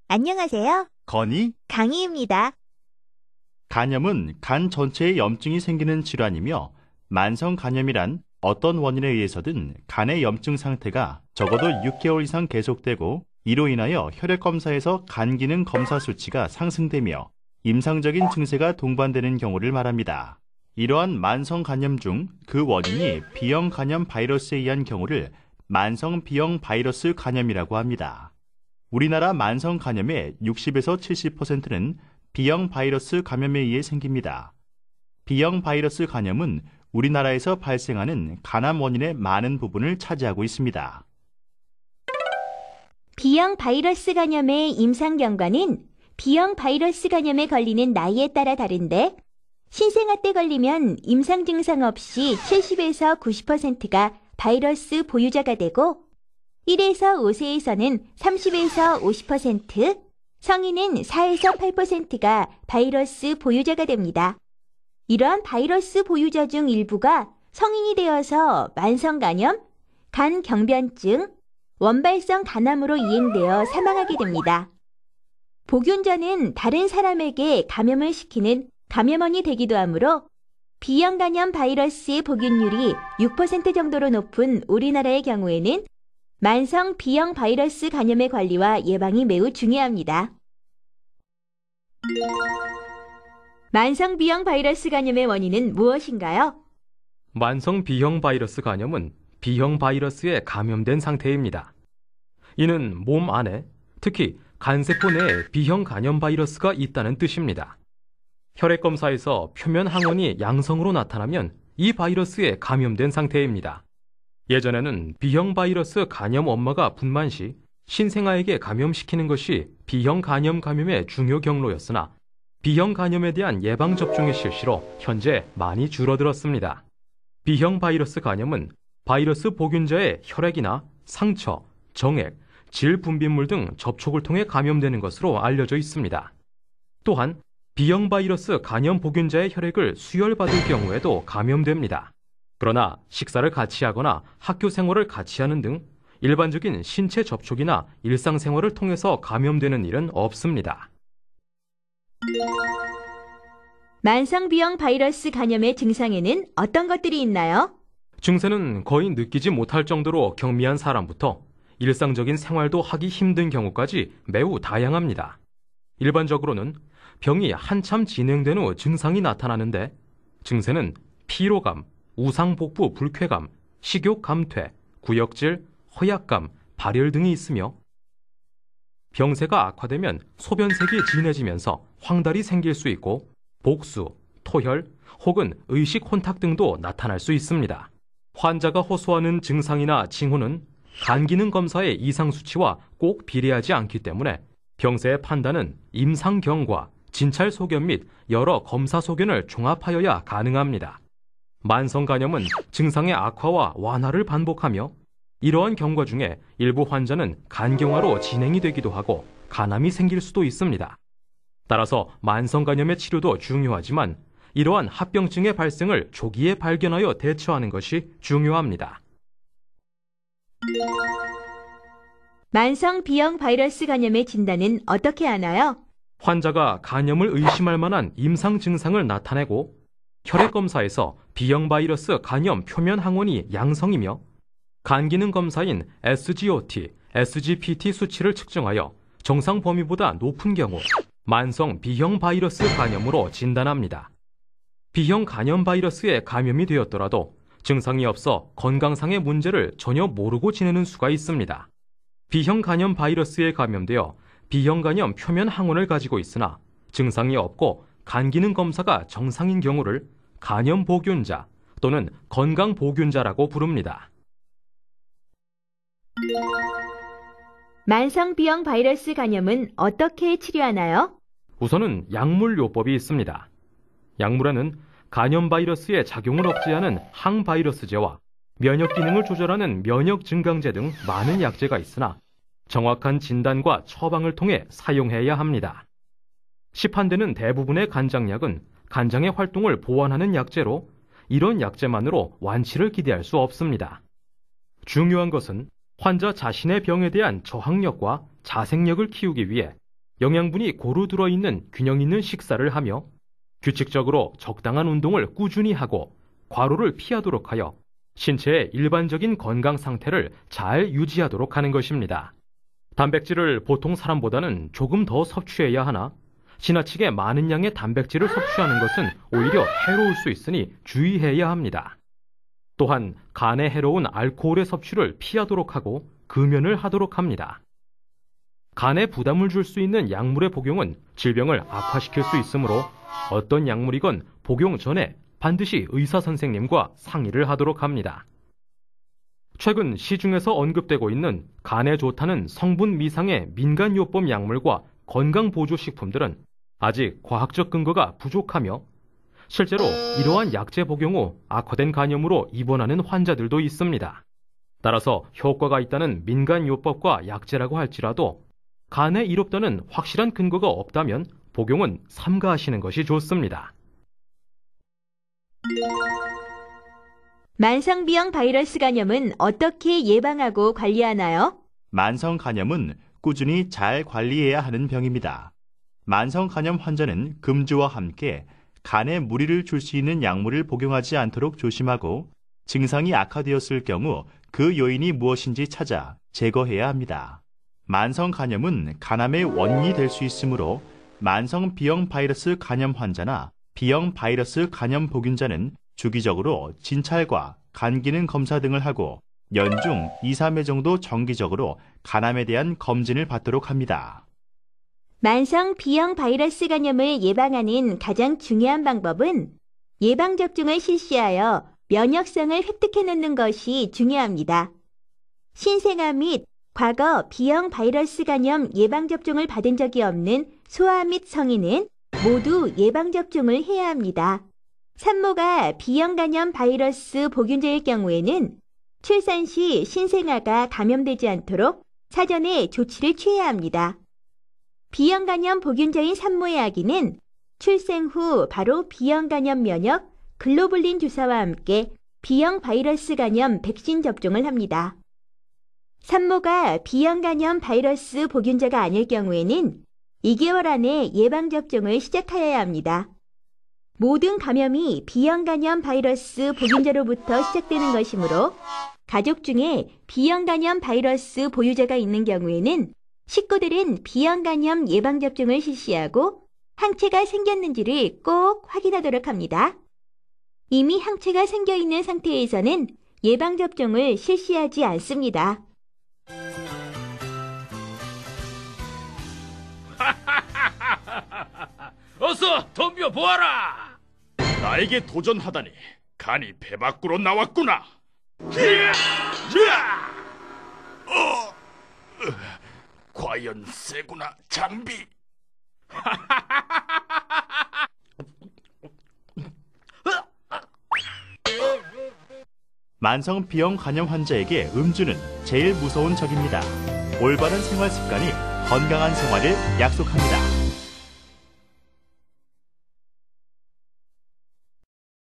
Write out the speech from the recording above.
안녕하세요. 건이 강희입니다. 간염은 간 전체에 염증이 생기는 질환이며 만성 간염이란 어떤 원인에 의해서든 간의 염증 상태가 적어도 6개월 이상 계속되고 이로 인하여 혈액 검사에서 간 기능 검사 수치가 상승되며 임상적인 증세가 동반되는 경우를 말합니다. 이러한 만성 간염 중 그 원인이 B형 간염 바이러스에 의한 경우를 만성 B형 바이러스 간염이라고 합니다. 우리나라 만성 간염의 60에서 70%는 B형 바이러스 감염에 의해 생깁니다. B형 바이러스 간염은 우리나라에서 발생하는 간암 원인의 많은 부분을 차지하고 있습니다. B형 바이러스 간염의 임상 경과는 B형 바이러스 감염에 걸리는 나이에 따라 다른데 신생아 때 걸리면 임상 증상 없이 70에서 90%가 바이러스 보유자가 되고 1에서 5세에서는 30에서 50%, 성인은 4에서 8%가 바이러스 보유자가 됩니다. 이러한 바이러스 보유자 중 일부가 성인이 되어서 만성간염, 간경변증, 원발성 간암으로 이행되어 사망하게 됩니다. 복균자는 다른 사람에게 감염을 시키는 감염원이 되기도 하므로 B형 간염 바이러스의 복균율이 6% 정도로 높은 우리나라의 경우에는 만성 B형 바이러스 간염의 관리와 예방이 매우 중요합니다. 만성 B형 바이러스 간염의 원인은 무엇인가요? 만성 B형 바이러스 간염은 B형 바이러스에 감염된 상태입니다. 이는 몸 안에, 특히 간세포 내에 B형 간염 바이러스가 있다는 뜻입니다. 혈액 검사에서 표면 항원이 양성으로 나타나면 이 바이러스에 감염된 상태입니다. 예전에는 B형 바이러스 간염 엄마가 분만 시 신생아에게 감염시키는 것이 B형 간염 감염의 중요 경로였으나 B형 간염에 대한 예방접종의 실시로 현재 많이 줄어들었습니다. B형 바이러스 간염은 바이러스 복균자의 혈액이나 상처, 정액, 질 분비물 등 접촉을 통해 감염되는 것으로 알려져 있습니다. 또한 B형 바이러스 간염 복균자의 혈액을 수혈받을 경우에도 감염됩니다. 그러나 식사를 같이 하거나 학교 생활을 같이 하는 등 일반적인 신체 접촉이나 일상생활을 통해서 감염되는 일은 없습니다. 만성 B형 바이러스 간염의 증상에는 어떤 것들이 있나요? 증세는 거의 느끼지 못할 정도로 경미한 사람부터 일상적인 생활도 하기 힘든 경우까지 매우 다양합니다. 일반적으로는 병이 한참 진행된 후 증상이 나타나는데 증세는 피로감, 우상복부 불쾌감, 식욕 감퇴, 구역질, 허약감, 발열 등이 있으며 병세가 악화되면 소변색이 진해지면서 황달이 생길 수 있고 복수, 토혈 혹은 의식 혼탁 등도 나타날 수 있습니다. 환자가 호소하는 증상이나 징후는 간 기능 검사의 이상 수치와 꼭 비례하지 않기 때문에 병세의 판단은 임상 경과, 진찰 소견 및 여러 검사 소견을 종합하여야 가능합니다. 만성 간염은 증상의 악화와 완화를 반복하며 이러한 경과 중에 일부 환자는 간경화로 진행이 되기도 하고 간암이 생길 수도 있습니다. 따라서 만성 간염의 치료도 중요하지만 이러한 합병증의 발생을 조기에 발견하여 대처하는 것이 중요합니다. 만성 B형 바이러스 간염의 진단은 어떻게 하나요? 환자가 간염을 의심할 만한 임상 증상을 나타내고 혈액 검사에서 B형 바이러스 간염 표면 항원이 양성이며 간 기능 검사인 SGOT, SGPT 수치를 측정하여 정상 범위보다 높은 경우 만성 B형 바이러스 간염으로 진단합니다. B형 간염 바이러스에 감염이 되었더라도 증상이 없어 건강상의 문제를 전혀 모르고 지내는 수가 있습니다. B형 간염 바이러스에 감염되어 B형 간염 표면 항원을 가지고 있으나 증상이 없고 간 기능 검사가 정상인 경우를 간염 보균자 또는 건강 보균자라고 부릅니다. 만성 B형 바이러스 간염은 어떻게 치료하나요? 우선은 약물요법이 있습니다. 약물에는 간염 바이러스의 작용을 억제하는 항바이러스제와 면역 기능을 조절하는 면역 증강제 등 많은 약제가 있으나 정확한 진단과 처방을 통해 사용해야 합니다. 시판되는 대부분의 간장약은 간장의 활동을 보완하는 약제로 이런 약제만으로 완치를 기대할 수 없습니다. 중요한 것은 환자 자신의 병에 대한 저항력과 자생력을 키우기 위해 영양분이 고루 들어있는 균형 있는 식사를 하며 규칙적으로 적당한 운동을 꾸준히 하고 과로를 피하도록 하여 신체의 일반적인 건강 상태를 잘 유지하도록 하는 것입니다. 단백질을 보통 사람보다는 조금 더 섭취해야 하나 지나치게 많은 양의 단백질을 섭취하는 것은 오히려 해로울 수 있으니 주의해야 합니다. 또한 간에 해로운 알코올의 섭취를 피하도록 하고 금연을 하도록 합니다. 간에 부담을 줄 수 있는 약물의 복용은 질병을 악화시킬 수 있으므로 어떤 약물이건 복용 전에 반드시 의사 선생님과 상의를 하도록 합니다. 최근 시중에서 언급되고 있는 간에 좋다는 성분 미상의 민간요법 약물과 건강보조식품들은 아직 과학적 근거가 부족하며 실제로 이러한 약제 복용 후 악화된 간염으로 입원하는 환자들도 있습니다. 따라서 효과가 있다는 민간요법과 약제라고 할지라도 간에 이롭다는 확실한 근거가 없다면 복용은 삼가하시는 것이 좋습니다. 만성비형 바이러스 간염은 어떻게 예방하고 관리하나요? 만성 간염은 꾸준히 잘 관리해야 하는 병입니다. 만성 간염 환자는 금주와 함께 간에 무리를 줄 수 있는 약물을 복용하지 않도록 조심하고 증상이 악화되었을 경우 그 요인이 무엇인지 찾아 제거해야 합니다. 만성 간염은 간암의 원인이 될 수 있으므로 만성 B형 바이러스 간염 환자나 B형 바이러스 간염 보균자는 주기적으로 진찰과 간 기능 검사 등을 하고 연중 2, 3회 정도 정기적으로 간암에 대한 검진을 받도록 합니다. 만성 B형 바이러스 간염을 예방하는 가장 중요한 방법은 예방접종을 실시하여 면역성을 획득해 놓는 것이 중요합니다. 신생아 및 과거 B형 바이러스 간염 예방접종을 받은 적이 없는 소아 및 성인은 모두 예방접종을 해야 합니다. 산모가 B형 간염 바이러스 보균자일 경우에는 출산 시 신생아가 감염되지 않도록 사전에 조치를 취해야 합니다. B형 간염 보균자인 산모의 아기는 출생 후 바로 B형 간염 면역 글로불린 주사와 함께 B형 바이러스 간염 백신 접종을 합니다. 산모가 B형 간염 바이러스 보균자가 아닐 경우에는 2개월 안에 예방접종을 시작하여야 합니다. 모든 감염이 B형 간염 바이러스 보균자로부터 시작되는 것이므로 가족 중에 B형 간염 바이러스 보유자가 있는 경우에는 식구들은 B형 간염 예방접종을 실시하고 항체가 생겼는지를 꼭 확인하도록 합니다. 이미 항체가 생겨 있는 상태에서는 예방접종을 실시하지 않습니다. 어서 덤벼 보아라. 나에게 도전하다니 간이 배 밖으로 나왔구나. 과연 세구나 장비. 만성 B형 간염 환자에게 음주는 제일 무서운 적입니다. 올바른 생활 습관이 건강한 생활을 약속합니다.